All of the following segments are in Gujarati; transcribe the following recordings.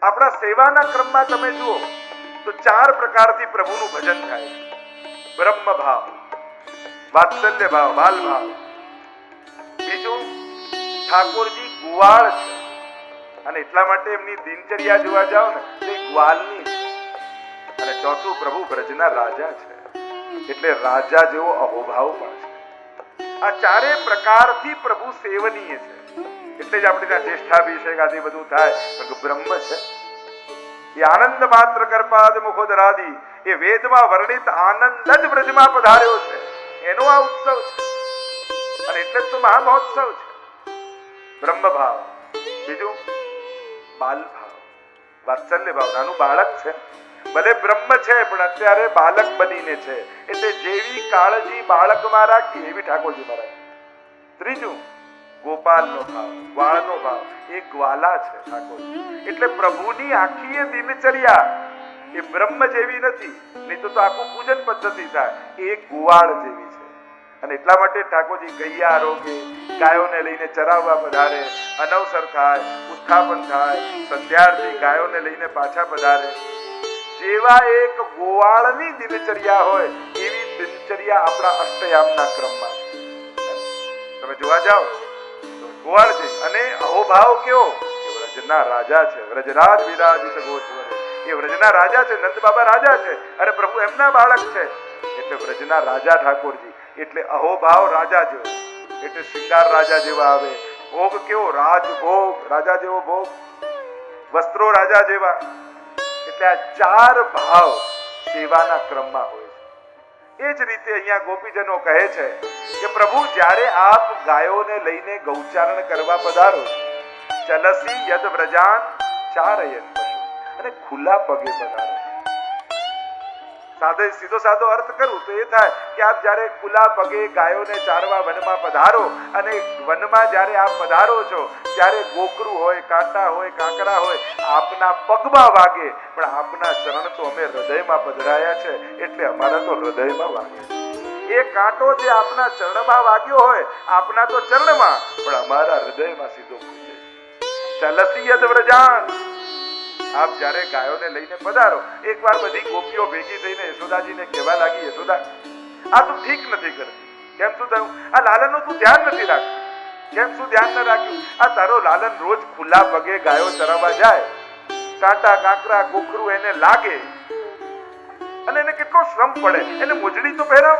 આપણા સેવાના ક્રમમાં તમે જુઓ તો 4 પ્રકારથી પ્રભુનું ભજન થાય છે. બ્રહ્મ ભાવ, વાત્સલ્ય ભાવ, બાલ ભાવ. બીજું, ઠાકોરજી ગુવાળ છે અને એટલા માટે એમની દિનચર્યા જોવા જાઓ ને તે ગ્વાલની છે. અને ચોથું, પ્રભુ બ્રજના રાજા છે એટલે રાજા જેવો અહોભાવ પણ છે. આ 4 પ્રકારથી પ્રભુ સેવનીય છે. એટલે જ આપણે ત્યાં જ્યેષ્ઠાભિષેક આદિ બધું થાય. બ્રહ્મ છે એ આનંદ માત્ર કરપાદ મુખોદરાદિ, એ વેદમાં વર્ણિત આનંદ જ બ્રજમાં પધાર્યો છે. એનો આ ઉત્સવ છે અને એટલે જ તો મહામહોત્સવ છે. બ્રહ્મ ભાવ. બીજું, બાલ ભાવ, વાત્સલ્ય ભાવ. નાનું બાળક છે, ભલે બ્રહ્મ છે પણ અત્યારે બાલક બનીને છે એટલે જેવી કાળજી બાળકમાં રાખી એવી ઠાકોરજીમાં રાખી. ત્રીજું, ગોપાલનો ભાવ, ગ્વાળનો ભાવ. એ ગ્વાલા છે ઠાકોરજી એટલે પ્રભુની આખી એ દિનચર્યા એ બ્રહ્મ જેવી નથી, નહીં તો આખું પૂજન પદ્ધતિ થાય. એ ગુવાળ જેવી છે અને એટલા માટે ઠાકોરજી ગૈયા આરોગે, ગાયોને લઈને ચરાવવા પધારે, અનવસર થાય, ઉત્થાપન થાય, સંધ્યાર્થી ગાયોને લઈને પાછા પધારે. જેવા એક ગોવાળની દિનચર્યા હોય એવી દિનચર્યા આપણા અષ્ટયામના ક્રમમાં છે. તમે જોવા જાઓ તો ગોવાળ છે અને અહોભાવ કેવો, વ્રજના રાજા છે. વ્રજરાજ વિરાજિત ગોચવરે, એ વ્રજના રાજા છે. નંદ બાબા રાજા છે અને પ્રભુ એમના બાળક છે એટલે વ્રજના રાજા ઠાકોરજી. એટલે અહોભાવ રાજા જેવો, એટલે શિંગાર રાજા જેવા આવે. ભોગ કેવો, રાજભોગ, રાજા જેવો ભોગ. વસ્ત્રો રાજા જેવા. એટલે આ 4 ભાવ સેવાના ક્રમમાં હોય છે. એ જ રીતે અહીંયા ગોપીજનો કહે છે કે પ્રભુ જ્યારે આપ ગાયોને લઈને ગૌચારણ કરવા પધારો, ચલસી યદ વ્રજાન ચારયન પશુ, અને ખુલ્લા પગે પધારો. સીધો સાદો અર્થ કરું તો એ થાય કે આપ જ્યારે ખુલ્લા પગે ગાયોને ચારવા વનમાં પધારો અને વનમાં જ્યારે આપ પધારો છો ત્યારે ગોકરું હોય, કાંટા હોય, કાંકરા હોય આપના પગમાં વાગે, પણ આપના ચરણ તો અમે હૃદયમાં પધરાયા છે એટલે અમારા તો હૃદયમાં વાગે. એ કાંટો જે આપના ચરણમાં વાગ્યો હોય આપના તો ચરણમાં, પણ અમારા હૃદયમાં સીધો પૂજે. ચલસી યદ વ્રજાન. આપ જ્યારે ગાયોને લઈને પધારો, એકવાર બધી ગોપીઓ ભેગી થઈને યશોદાજીને કહેવા લાગી, યશોદા આ તું ઠીક નથી કરતી. કેમ શું થયું? આ લાલનનું તું ધ્યાન નથી રાખતી. કેમ શું ધ્યાન ન રાખ્યું? આ તારો લાલન રોજ ખુલ્લા પગે ગાયો ચરાવવા જાય, કાંટા કાંકરા ગોખરું એને લાગે અને એને કેટલો શ્રમ પડે, એને મોજડી તો પહેરાવ.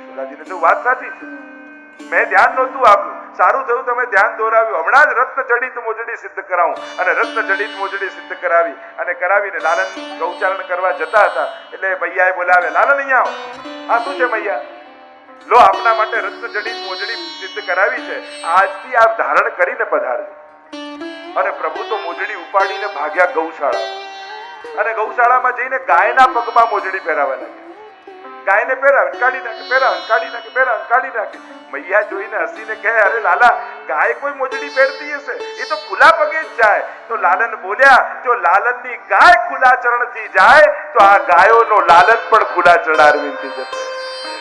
યશોદાજીને તો વાત સાચી છે, મેં ધ્યાન નહોતું આપ્યું. સારું થયું તમે ધ્યાન દોરાવ્યું. હમણાં જ રત્ન જડિત મોજડી સિદ્ધ કરાવું. અને રત્ન જડિત મોજડી સિદ્ધ કરાવી અને કરાવીને લાલન ગૌચારણ કરવા જતા હતા એટલે મૈયાએ બોલાવે, લાલન અહીંયા આવો. આ શું છે મૈયા? લો આપના માટે રત્ન જડિત મોજડી સિદ્ધ કરાવી છે, આજથી આપ ધારણ કરીને પધારજો. અને પ્રભુ તો મોજડી ઉપાડીને ભાગ્યા ગૌશાળા અને ગૌશાળામાં જઈને ગાયના પગમાં મોજડી પહેરાવા લાગ્યા. ગાયને પહેરાવે, કાઢી નાખે, પહેરાવે, કાઢી નાખે, પહેરાવે, કાઢી નાખે. મૈયા જોઈને હસીને કહે, અરે લાલા, ગાય કોઈ મોજડી પહેરતી હશે? એ તો ખુલ્લા પગે જ જાય. તો લાલન બોલ્યા, જો લાલનની ગાય ખુલ્લા ચરણથી જાય તો આ ગાયોનો લાલન પણ ખુલ્લા ચરણારવિંદથી જશે.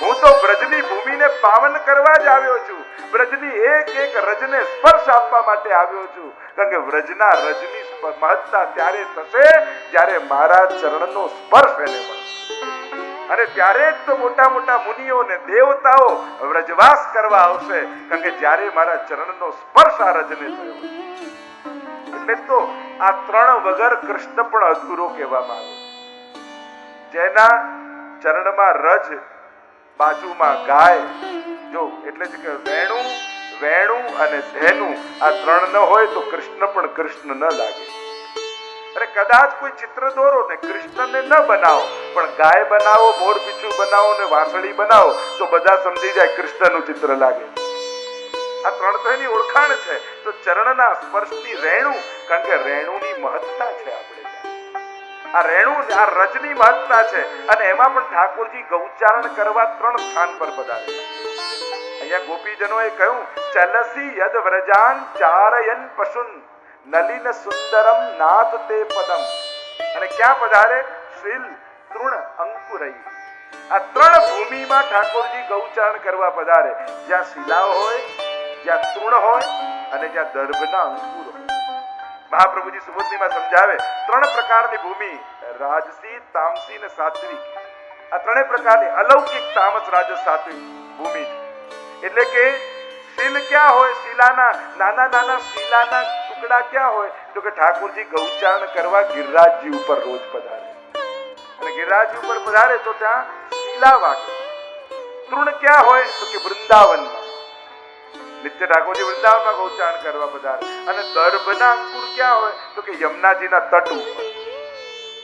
હું તો બ્રજની ભૂમિને પાવન કરવા જ આવ્યો છું. બ્રજની એક એક રજને સ્પર્શ આપવા માટે આવ્યો છું. કારણ કે વ્રજના રજની મહત્તા ત્યારે થશે જ્યારે મારા ચરણનો સ્પર્શ એને મળશે. અને ત્યારે જ તો મોટા મોટા મુનિઓ ને દેવતાઓ વ્રજવાસ કરવા આવશે, કારણ કે જ્યારે મારા ચરણનો સ્પર્શ આ રજને થયો. એટલે તો આ 3 વગર કૃષ્ણ પણ અધૂરો કહેવામાં આવે. જેના ચરણમાં રજ, બાજુમાં ગાય, જો એટલે જ કે વેણુ, વેણુ અને ધેનુ આ 3 ન હોય તો કૃષ્ણ પણ કૃષ્ણ ન લાગે. અરે કદાચ કોઈ ચિત્ર દોરો ને કૃષ્ણને ન બનાવો, પણ ગાય બનાવો, મોર પીછું બનાવો ને વાંસળી બનાવો તો બધા સમજી જાય કૃષ્ણનું ચિત્ર લાગે. આ 3 તો એની ઓળખાણ છે. તો ચરણના સ્પર્શની રેણુ, કારણ કે રેણુની મહત્તા છે. આપણે આ રેણુ, આ રજની મહત્તા છે. અને એમાં પણ ઠાકોરજી ગૌચારણ કરવા 3 સ્થાન પર પધારેલા. અહીંયા ગોપીજનોએ કહ્યું, ચલસી યદ વ્રજાન ચારયન પશુન નલિન સુંદરમ નાથ તે પદમ. અને ક્યાં પધારે? શ્રીલ તૃણ અંકુરઈ. આ 3 ભૂમિમાં ઠાકોરજી ગૌચારણ કરવા પધારે. જ્યાં શિલાઓ હોય, જ્યાં તૃણ હોય અને જ્યાં દર્ભના અંકુર હોય. મહાપ્રભુજી સુબોધનીમાં સમજાવે 3 પ્રકારની ભૂમિ, રાજસી, તામસી અને સાત્વિક. આ 3 પ્રકારની અલૌકિક તામસ, રાજસ, સાત્વિક ભૂમિ છે. એટલે કે શીલ ક્યાં હોય? શીલાના નાના શીલાના ટુકડા ક્યાં હોય? તો કે ઠાકોરજી ગૌચારણ કરવા ગિરિરાજજી ઉપર રોજ પધારે, અને ગિરિરાજજી ઉપર પધારે તો ત્યાં શીલા વાગે. તૃણ ક્યાં હોય? તો કે વૃંદાવનમાં. નિત્ય ઠાકોરજી વૃંદાવનમાં ગૌચારણ કરવા પધારે. અને દર્ભના અંકુર ક્યાં હોય? તો કે યમુનાજીના તટ ઉપર.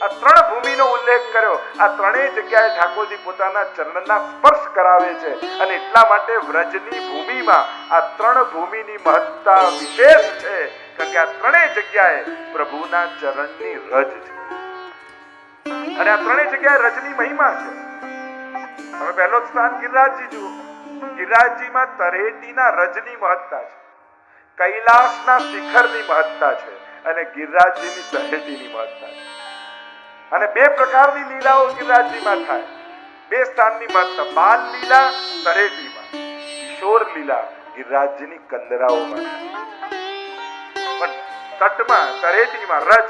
આ 3 ભૂમિનો ઉલ્લેખ કર્યો. આ 3 જગ્યાએ ઠાકોરજી પોતાના ચરણના સ્પર્શ કરાવે છે, અને એટલા માટે વ્રજની ભૂમિમાં આ 3 ભૂમિની મહત્તા વિશેષ છે, કારણ કે આ 3 જગ્યાએ પ્રભુના ચરણની રજ છે, અને આ 3 જગ્યાએ રજની મહિમા છે. હવે પહેલો સ્થાન ગિરિરાજજી જુઓ. ગિરિરાજજીમાં તરેટીના રજની મહત્તા છે, કૈલાસના શિખરની મહત્તા છે, અને ગિરિરાજજીની તરેટીની મહત્તા છે. અને 2 પ્રકારની લીલાઓ ગિરિરાજજીમાં થાય. 2 સ્થાનની મહત્તા, બાલ લીલા તરેટીમાં, કિશોર લીલા ગિરિરાજજીની કંદરાઓમાં થાય. પણ તટમાં, તરેટીમાં રજ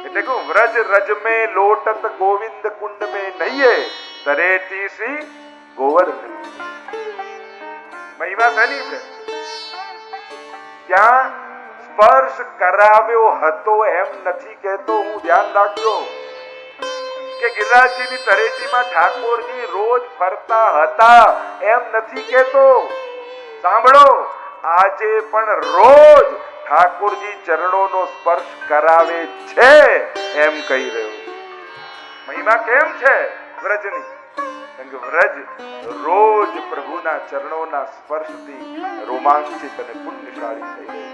એટલે કે વ્રજ રજ में लोटत गोविंद कुंड में नहिए तरेटी श्री गोवर्धन. મહિમા શેની છે? ત્યાં સ્પર્શ કરાવ્યો હતો એમ નથી કહેતો હું, ધ્યાન રાખજો કે ગિરિરાજજીની તરેટીમાં ઠાકોરજી રોજ ફરતા હતા એમ નથી કહેતો. સાંભળો, આજે પણ રોજ ઠાકોરજી ચરણોનો સ્પર્શ કરાવે છે એમ કહી રહ્યો. મહિમા કેમ છે વ્રજની? કારણ કે વ્રજ રોજ પ્રભુના ચરણોના સ્પર્શથી રોમાંચિત અને પુણ્યશાળી થઈ ગયું.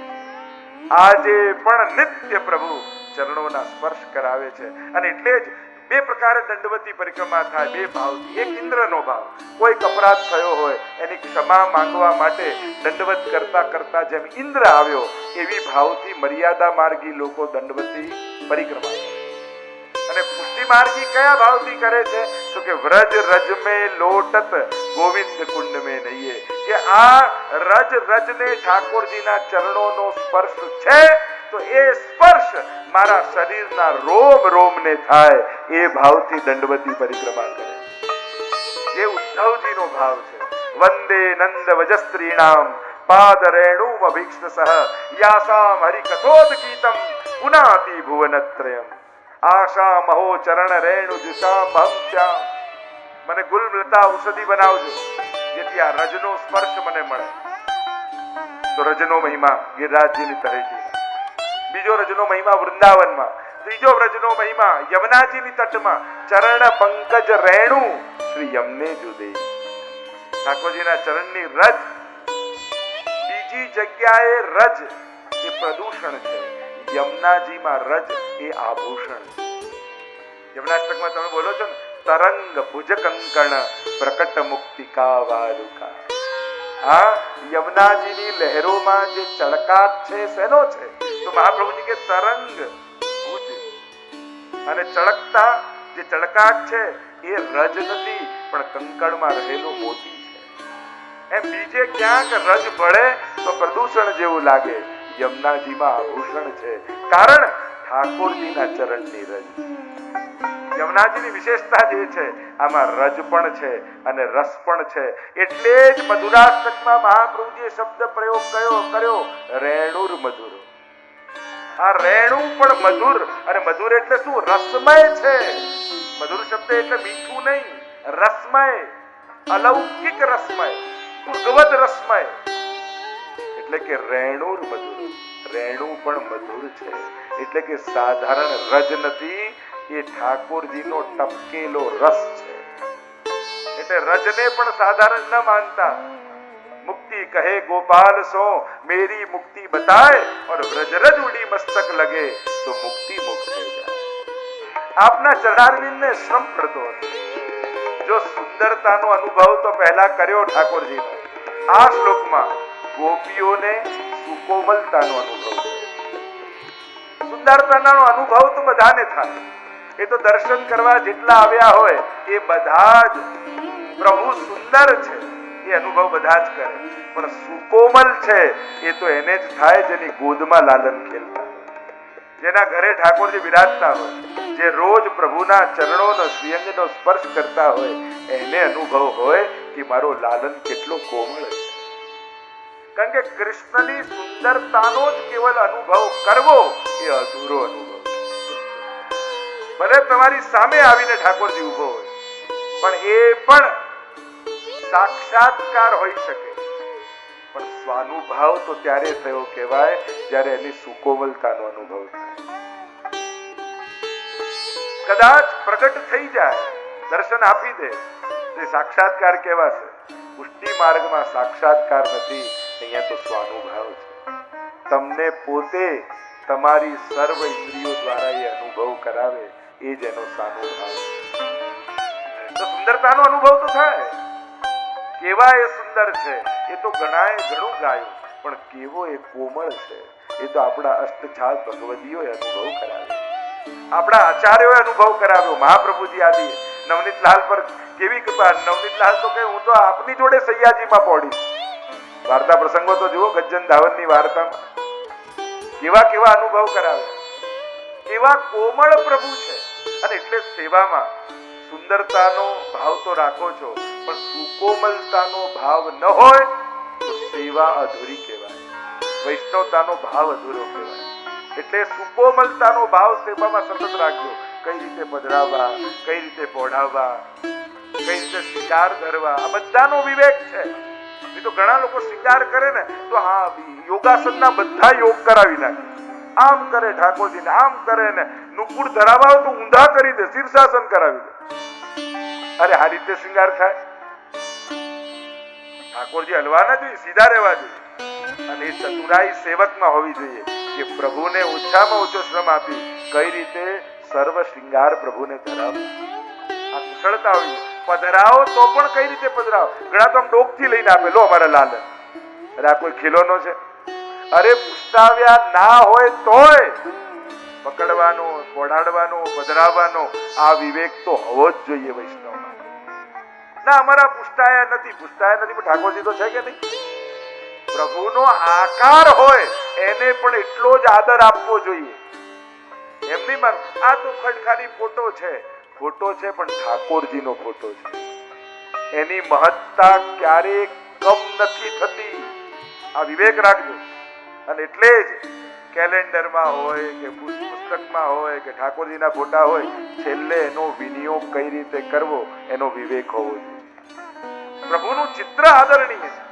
આજે પણ નિત્ય પ્રભુ ચરણોના સ્પર્શ કરાવે છે, અને એટલે જ 2 પ્રકારે દંડવતી પરિક્રમા થાય, 2 ભાવથી. એક ઇન્દ્રનો ભાવ, કોઈક અપરાધ થયો હોય એની ક્ષમા માંગવા માટે દંડવત કરતા કરતા જેમ ઇન્દ્ર આવ્યો, એવી ભાવથી મર્યાદા માર્ગી લોકો દંડવતી પરિક્રમા કરે. અને પુષ્ટિ માર્ગી કયા ભાવથી કરે છે? તો કે વ્રજ રજ में लोटत गोविंद कुंड में नहिए, કે આ રજ રજને ઠાકોરજીના ચરણોનો સ્પર્શ છે, તો એ સ્પર્શ મારા શરીરના રોમ રોમને થાય, એ ભાવથી દંડવતી પરિક્રમા કરે. જે ઉદ્ધવજીનો ભાવ છે, વંદે નંદ વજસ્ત્રીણામ પાદ રેણુમ અભીક્ષ્ણ સહ યાસામ હરિકથોદ ગીતમ પુનાતિ ભુવનત્રયમ આશા મહો ચરણ રેણુ દિશામ હંસ્યામ. મને ગુલલતા ઔષધિ બનાવજો, જેથી આ રજનો સ્પર્શ મને મળે. તો રજનો મહિમા ગિરિરાજજીની તરેટીમાં. બીજો રજનો મહિમા વૃંદાવનમાં. ત્રીજો રજનો મહિમા યમુનાજીની તટમાં, ચરણ પંકજ રેણુ શ્રી યમને જુદે. ઠાકોરજીના ચરણની રજ. બીજી જગ્યાએ રજ એ પ્રદૂષણ છે, યમુનાજીમાં રજ એ આભૂષણ. યમુનાષ્ટકમાં તમે બોલો છો ને, તરંગ ભુજ કંકણ પ્રકટ મુક્તિકા વારુકા. હા, યમુનાજીની લહેરોમાં જે ચળકાટ છે શેનો છે? તો મહાપ્રભુજી કે તરંગ ભુજ, અને ચળકતા જે ચળકાટ છે એ રજ નથી, પણ કંકણમાં રહેલો મોતી છે. એમ બીજે ક્યાંક રજ ભળે તો પ્રદૂષણ જેવું લાગે, યમુનાજીમાં આભૂષણ છે, કારણ ઠાકોરજીના ચરણની રજ. યમુનાજીની વિશેષતા જે છે, આમાં રજ પણ છે અને રસ પણ છે. એટલે જ મધુરાષ્ટકમાં મહાપ્રભુજીએ શબ્દ પ્રયોગ કર્યો રેણુર મધુર. આ રેણુ પણ મધુર, અને મધુર એટલે શું? રસમય છે. મધુર શબ્દ એટલે મીઠું નહીં, રસમય, અલૌકિક રસમય, ભગવદ રસમય. એટલે કે રેણુર મધુર. રેણુ પણ મધુર છે, એટલે કે સાધારણ રજ નથી, એ ઠાકોરજીનો ટપકેલો રસ છે. એટલે રજને પણ સાધારણ ન માનતા. मुक्ति कहे गोपाल सो मेरी मुक्ति बताए और ब्रजरज उड़ी मस्तक लगे तो मुक्ति मुक्त हो जाए. आपना चरणारविंद ने श्रम प्रदो जो सुंदरताનો અનુભવ તો પહેલા કર્યો ઠાકોરજીનો. આ શ્લોકમાં ગોપીઓને સુકોમલતાનો અનુભવ થયો. સુંદરતાનો અનુભવ તો બધાને થાય, એ તો દર્શન કરવા જેટલા આવ્યા હોય એ બધા જ પ્રભુ સુંદર છે એ અનુભવ બધા જ કરે, પણ સુકોમલ છે એ તો એને જ થાય જેની ગોદમાં લાલન ખેલતા. જેના ઘરે ઠાકોરજી વિરાજતા હોય, જે રોજ પ્રભુના ચરણોનો શ્રીઅંગનો સ્પર્શ કરતા હોય, એને અનુભવ હોય કે મારો લાલન કેટલો કોમળ છે. કારણ કે કૃષ્ણની સુંદરતાનો જ કેવલ અનુભવ કરવો એ અધૂરો અનુભવ. ભલે તમારી સામે આવીને ઠાકોરજી ઉભો હોય, પણ એ પણ સાક્ષાત્કાર હોઈ શકે, પણ સ્વાનુભાવ તો ત્યારે થયો કહેવાય જ્યારે એની સુકોમલતાનો અનુભવ થાય. કદાચ પ્રગટ થઈ જાય, દર્શન આપી દે, તે સાક્ષાત્કાર કહેવાશે. પુષ્ટિ માર્ગમાં સાક્ષાત્કાર નથી, અહીંયા તો સ્વાનુભાવ છે. તમને પોતે તમારી સર્વ ઇન્દ્રિયો દ્વારા એ અનુભવ કરાવે, એ જ એનો સ્વાનુભાવ. તો સુંદરતાનો અનુભવ તો થાય. કેવા એ સુંદર છે એ તો ઘણું ગાયું, પણ કેવો એ કોમળ છે એ તો આપણા અષ્ટછાલ ભગવદીઓએ અનુભવ કરાવ્યો, આપણા આચાર્યોએ અનુભવ કરાવ્યો. મહાપ્રભુજી આદિ નવનીતલાલ પર કેવી કૃપા. નવનીતલાલ તો કે હું તો આપની જોડે સૈયાજીમાં પહોંચીશ. વાર્તા પ્રસંગો તો જુઓ, ગજ્જન ધાવનની વાર્તામાં કેવા અનુભવ કરાવે. કેવા કોમળ પ્રભુ છે. અને એટલે સેવામાં સુંદરતાનો ભાવ તો રાખો છો, પણ સુકોમલતાનો ભાવ ન હોય તો સેવા અધૂરી કહેવાય, વૈષ્ણવતાનો ભાવ અધૂરો કહેવાય. એટલે સુકોમલતાનો ભાવ સેવામાં સતત રાખજો. કઈ રીતે પધરાવવા, કઈ રીતે પોઢાવવા, કઈ રીતે શિકાર ધરવા, આ બધાનો વિવેક છે. એ તો ઘણા લોકો શિકાર કરે ને તો આ યોગાસનના બધા યોગ કરાવી નાખે. આમ કરે ઠાકોરજીને, આમ કરે ને નુકુળ ધરાવા તો ઊંધા કરી દે, શીર્ષાસન કરાવી દે. અરે આ રીતે શિંગાર થાય? ઠાકોરજી હલવા ના જોઈએ, સીધા રહેવા જોઈએ. અને એ ચતુરાઈ સેવકમાં હોવી જોઈએ કે પ્રભુને ઓછામાં ઓછો શ્રમ આપી કઈ રીતે સર્વ શિંગાર પ્રભુને ધરાવવો. આ કુશળતા હોય. પધરાવો તો પણ કઈ રીતે પધરાવો. ઘણા તો આમ ડોકથી લઈને આપે, લો અમારા લાલ. અરે આ કોઈ ખીલોનો છે? અરે પુસ્તાવ્યા ના હોય તોય પકડવાનો, પોઢાડવાનો, પધરાવવાનો આ વિવેક તો હોવો જ જોઈએ વૈષ્ણવમાં. ના અમારા પુસ્તાયા નથી પણ ઠાકોરજી તો છે કે નહીં? પ્રભુનો આકાર હોય એને પણ એટલો જ આદર આપવો જોઈએ. એમની માં આ તો ખાલી ફોટો છે પણ ઠાકોરજીનો ફોટો છે. એની મહત્તા ક્યારેય કમ નથી થતી. આ વિવેક રાખજો. અને એટલે જ કેલેન્ડરમાં હોય કે પુસ્તકમાં હોય કે ઠાકોરજીના ફોટા હોય, છેલ્લે એનો વિનિયોગ કઈ રીતે કરવો એનો વિવેક હોવો જોઈએ. પ્રભુનું ચિત્ર આદરણીય છે.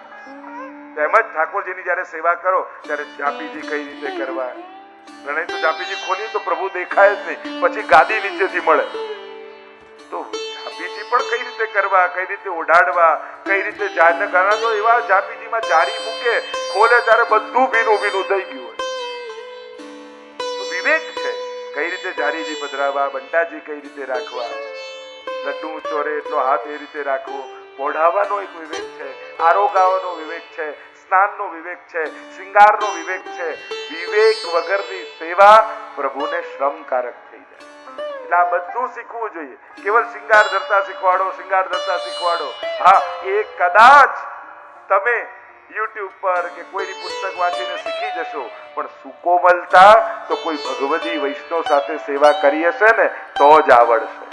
તેમજ ઠાકોરજીની જ્યારે સેવા કરો ત્યારે જાપીજી કઈ રીતે કરવા. ઘણા તો જાપીજી ખોલી તો પ્રભુ દેખાય જ નહીં, પછી ગાદી નીચેથી મળે. તો જાપીજી પણ કઈ રીતે કરવા, કઈ રીતે ઓઢાડવા, કઈ રીતે જાને ઘણા તો એવા જાપીજીમાં જારી મૂકે, ખોલે ત્યારે બધું ભીનું ભીનું થઈ ગયું હોય. તો વિવેક છે કઈ રીતે જારીજી પધરાવા, બંટાજી કઈ રીતે રાખવા, લડ્ડુ ચોરે એટલો હાથ એ રીતે રાખવો. પોઢાવાનો એક વિવેક છે, આરોગાવાનો વિવેક છે, સ્નાનનો વિવેક છે, શૃંગારનો વિવેક છે. વિવેક વગરની સેવા પ્રભુને શ્રમકારક થઈ જાય. એટલે આ બધું શીખવું જોઈએ. કેવલ શૃંગાર ધરતા શીખવાડો. હા, એ કદાચ તમે YouTube પર કે કોઈની પુસ્તક વાંચીને શીખી જશો, પણ સુકોમલતા તો કોઈ ભગવદી વૈષ્ણવ સાથે સેવા કરી હશે ને તો જ આવડશે.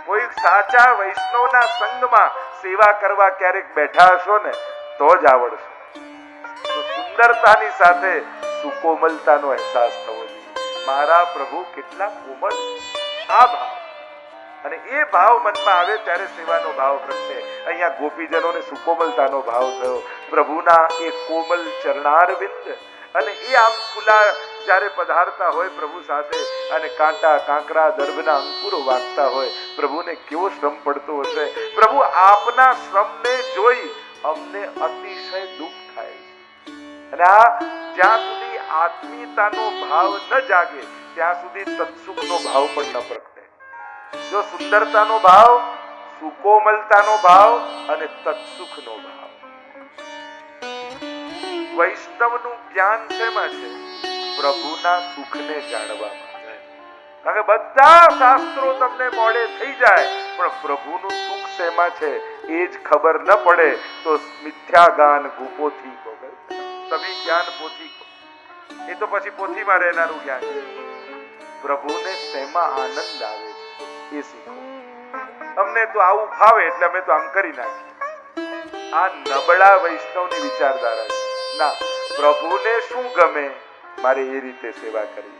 કોઈ સાચા વૈષ્ણવના સંગમાં સેવા કરવા ક્યારેક બેઠા હશો ને તો જ આવડશે. તો સુંદરતાની સાથે સુકોમલતાનો અહેસાસ થવો જોઈએ. મારા પ્રભુ કેટલા કોમળ, આ ભાવ. અને એ ભાવ મનમાં આવે ત્યારે સેવાનો ભાવ પ્રગટે. અહીંયા ગોપીજનોને સુકોમલતાનો ભાવ થયો. પ્રભુના એ કોમલ ચરણારવિંદ અને એ આમ ખુલ્લા જ્યારે પધારતા હોય પ્રભુ સાથે, અને કાંટા, કાંકરા, દર્ભના અંકુરો વાગતા હોય, પ્રભુને કેવો શ્રમ પડતો હશે. પ્રભુ આપના શ્રમને જોઈ અમને અતિશય દુઃખ થાય. અને આ જ્યાં સુધી આત્મીયતાનો ભાવ ન જાગે ત્યાં સુધી તત્સુખનો ભાવ પણ ન પ્રગટે. જો સુંદરતાનો ભાવ, સુકોમલતાનો ભાવ અને તત્સુખનો ભાવ. વૈષ્ણવનું જ્ઞાન શેમાં છે? પ્રભુના સુખને જાણવામાં. કારણ કે બધા શાસ્ત્રો તમને મોડે થઈ જાય, પણ પ્રભુનું સુખ શેમાં છે એ જ ખબર ન પડે તો મિથ્યા ગાન ગોપોથી ગોગલ, સભી જ્ઞાન પોથી. એ તો પછી પોથીમાં રહેનારું જ્ઞાન છે. પ્રભુને શેમાં આનંદ આવે છે એ શીખો. અમને તો આવું ફાવે એટલે અમે તો આમ કરી નાખીએ. આ નબળા વૈષ્ણવની વિચારધારા છે. ના, પ્રભુને શું ગમે મારે એ રીતે સેવા કરવી.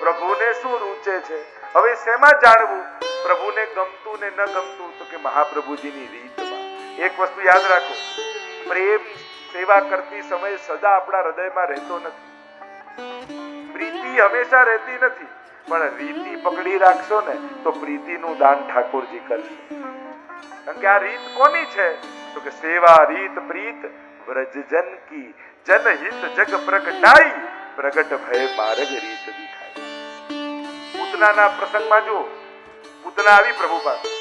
પ્રભુને શું રૂચે છે હવે શેમાં જાણવું. પ્રભુને ગમતું ને ન ગમતું તો કે મહાપ્રભુજીની રીતમાં. એક વસ્તુ યાદ રાખો, પ્રેમ સેવા કરતી સમયે સદા આપણા હૃદયમાં રહેતો નથી. પ્રીતિ હંમેશા રહેતી નથી, પણ રીતિ પકડી રાખશો ને તો પ્રીતિનું દાન ઠાકોરજી કરશે. કારણ કે આ રીત કોની છે તો કે સેવા રીત પ્રીત વ્રજજન કી જનહિત જગ પ્રગટાઈ પ્રગટ ભય માર્ગ રીત દિખાય. પૂતનાના પ્રસંગમાં જો પૂતના આવી પ્રભુ પાસે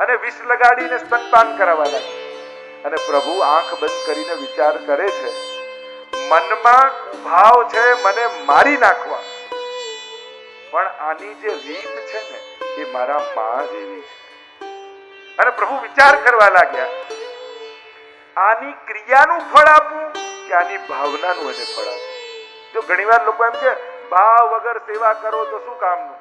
અને વિષ લગાડીને સ્તનપાન કરાવવા લાગી. અને પ્રભુ આંખ બંધ કરીને વિચાર કરે છે, મનમાં કુભાવ છે મને મારી નાખવા, પણ આની જે રીત છે ને એ મારા માં જેવી છે. અને પ્રભુ વિચાર કરવા લાગ્યા, આની ક્રિયાનું ફળ આપું કે આની ભાવનાનું એને ફળ આપું. જો ઘણીવાર લોકો એમ કે ભાવ વગર સેવા કરો તો શું કામનું.